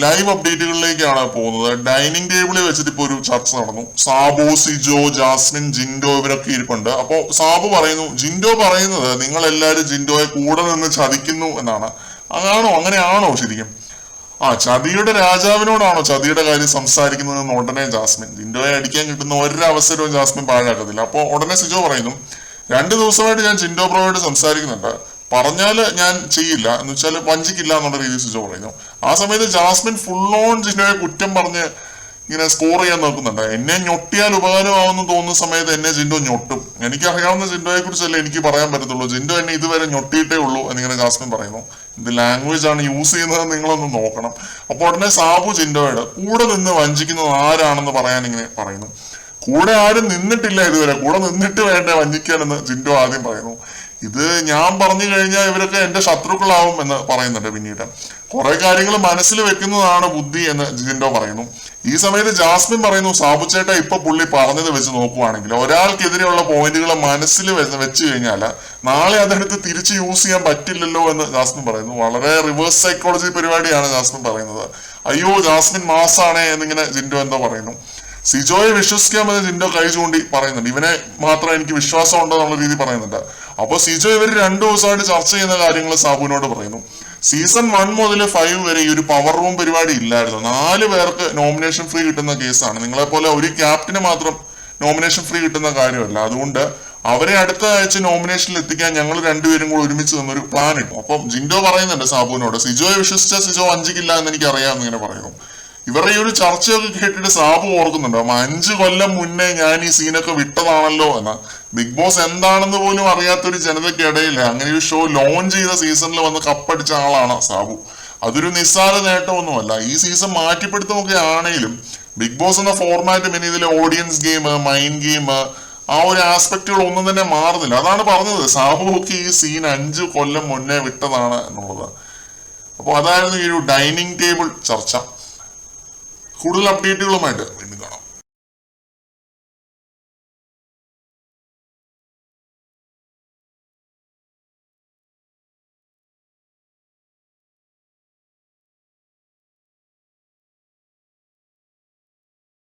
Live അപ്ഡേറ്റുകളിലേക്കാണ് പോകുന്നത്. Dining ടേബിളിൽ വെച്ചിട്ട് ഇപ്പൊ ഒരു ചർച്ച നടന്നു. സാബു, സിജോ, ജാസ്മിൻ, ജിൻഡോ ഇവരൊക്കെ ഇരിപ്പുണ്ട്. അപ്പോ സാബു പറയുന്നു, ജിൻഡോ പറയുന്നത് നിങ്ങൾ എല്ലാവരും ജിൻഡോയെ കൂടെ നിന്ന് ചതിക്കുന്നു എന്നാണ്. അങ്ങനെയാണോ ശരിക്കും? ചതിയുടെ രാജാവിനോടാണോ ചതിയുടെ കാര്യം സംസാരിക്കുന്നതെന്ന് ഉടനെ ജാസ്മിൻ. ജിൻഡോയെ അടിക്കാൻ കിട്ടുന്ന ഒരവസരവും ജാസ്മിൻ പാഴാക്കത്തില്ല. അപ്പൊ ഉടനെ സിജോ പറയുന്നു, 2 ദിവസമായിട്ട് ഞാൻ ജിൻഡോ ബ്രോയോട് സംസാരിക്കുന്നുണ്ട്, പറഞ്ഞാല് ഞാൻ ചെയ്യില്ല എന്ന് വെച്ചാൽ വഞ്ചിക്കില്ല എന്നുള്ള രീതിയിൽ സിജോ പറയുന്നു. ആ സമയത്ത് ജാസ്മിൻ ഫുൾ ഓൺ ജിൻഡോയെ കുറ്റം പറഞ്ഞ് ഇങ്ങനെ സ്കോർ ചെയ്യാൻ നോക്കുന്നുണ്ട്. എന്നെ ഞൊട്ടിയാൽ ഉപകാരമാവുമെന്ന് തോന്നുന്ന സമയത്ത് എന്നെ ജിൻഡോ ഞൊട്ടും. എനിക്കറിയാവുന്ന ജിൻഡോയെ കുറിച്ചല്ലേ എനിക്ക് പറയാൻ പറ്റത്തുള്ളൂ. ജിൻഡോ എന്നെ ഇതുവരെ ഞൊട്ടിയിട്ടേ ഉള്ളൂ എന്നിങ്ങനെ ജാസ്മിൻ പറയുന്നു. ഇത് ലാംഗ്വേജ് ആണ് യൂസ് ചെയ്യുന്നത് നിങ്ങളൊന്ന് നോക്കണം. അപ്പോൾ ഉടനെ സാബു ജിൻഡോയുടെ കൂടെ നിന്ന് വഞ്ചിക്കുന്നത് ആരാണെന്ന് പറയാൻ ഇങ്ങനെ പറയുന്നു. കൂടെ ആരും നിന്നിട്ടില്ല ഇതുവരെ, കൂടെ നിന്നിട്ട് വേണ്ടേ വഞ്ചിക്കാനെന്ന് ജിൻഡോ ആദ്യം പറയുന്നു. ഇത് ഞാൻ പറഞ്ഞു കഴിഞ്ഞാൽ ഇവരൊക്കെ എന്റെ ശത്രുക്കളാവും എന്ന് പറയുന്നുണ്ട്. പിന്നീട് കുറെ കാര്യങ്ങൾ മനസ്സിൽ വെക്കുന്നതാണ് ബുദ്ധി എന്ന് ജിൻഡോ പറയുന്നു. ഈ സമയത്ത് ജാസ്മിൻ പറയുന്നു, സാബുച്ചേട്ട ഇപ്പൊ പുള്ളി പറഞ്ഞത് വെച്ച് നോക്കുവാണെങ്കിൽ ഒരാൾക്കെതിരെയുള്ള പോയിന്റുകൾ മനസ്സിൽ വെച്ച് കഴിഞ്ഞാൽ നാളെ അതെടുത്ത് തിരിച്ച് യൂസ് ചെയ്യാൻ പറ്റില്ലല്ലോ എന്ന് ജാസ്മിൻ പറയുന്നു. വളരെ റിവേഴ്സ് സൈക്കോളജി പരിപാടിയാണ് ജാസ്മിൻ പറയുന്നത്. അയ്യോ ജാസ്മിൻ മാസാണേ എന്നിങ്ങനെ ജിൻഡോ എന്തോ പറയുന്നു. സിജോയെ വിശ്വസിക്കാമെന്ന് ജിൻഡോ കൈ ചൂണ്ടി പറയുന്നുണ്ട്. ഇവനെ മാത്രം എനിക്ക് വിശ്വാസം ഉണ്ടോ എന്നുള്ള രീതി പറയുന്നുണ്ട്. അപ്പൊ സിജോ ഇവർ 2 ദിവസമായിട്ട് ചർച്ച ചെയ്യുന്ന കാര്യങ്ങൾ സാബുവിനോട് പറയുന്നു. സീസൺ 1 മുതൽ 5 വരെ ഈ ഒരു പവർ റൂം പരിപാടി ഇല്ലായിരുന്നു. 4 പേർക്ക് നോമിനേഷൻ ഫ്രീ കിട്ടുന്ന കേസാണ്. നിങ്ങളെ പോലെ ഒരു ക്യാപ്റ്റന് മാത്രം നോമിനേഷൻ ഫ്രീ കിട്ടുന്ന കാര്യമല്ല. അതുകൊണ്ട് അവരെ അടുത്ത ആഴ്ച നോമിനേഷനിൽ എത്തിക്കാൻ ഞങ്ങൾ 2 പേരും കൂടെ ഒരുമിച്ച് തന്നൊരു പ്ലാൻ ഇട്ടു. അപ്പം ജിൻഡോ പറയുന്നുണ്ട് സാബുവിനോട്, സിജോയെ വിശ്വസിച്ച സിജോ വഞ്ചിക്കില്ല എന്ന് എനിക്ക് അറിയാം എന്നിങ്ങനെ പറയുന്നു. ഇവരുടെ ഈ ഒരു ചർച്ചയൊക്കെ കേട്ടിട്ട് സാബു ഓർക്കുന്നുണ്ട്, 5 കൊല്ലം മുന്നേ ഞാൻ ഈ സീനൊക്കെ വിട്ടതാണല്ലോ എന്ന്. ബിഗ് ബോസ് എന്താണെന്ന് പോലും അറിയാത്തൊരു ജനതയ്ക്കിടയിൽ അങ്ങനെ ഒരു ഷോ ലോഞ്ച് ചെയ്ത സീസണിൽ വന്ന് കപ്പടിച്ച ആളാണ് സാബു. അതൊരു നിസ്സാര നേട്ടമൊന്നുമല്ല. ഈ സീസൺ മാറ്റിപ്പിടുത്തമൊക്കെ ആണെങ്കിലും ബിഗ് ബോസ് എന്ന ഫോർമാറ്റ് പിന്നെ ഇതിലെ ഓഡിയൻസ് ഗെയിം, മൈൻഡ് ഗെയിം, ആ ഒരു ആസ്പെക്റ്റുകൾ ഒന്നും തന്നെ മാറുന്നില്ല. അതാണ് പറഞ്ഞത്, സാബു ഒക്കെ ഈ സീൻ 5 കൊല്ലം മുന്നേ വിട്ടതാണ് എന്നുള്ളത്. അപ്പോൾ അതായിരുന്നു ഈ ഒരു ഡൈനിങ് ടേബിൾ ചർച്ച. കൂടുതൽ അപ്ഡേറ്റുകളുമായിട്ട്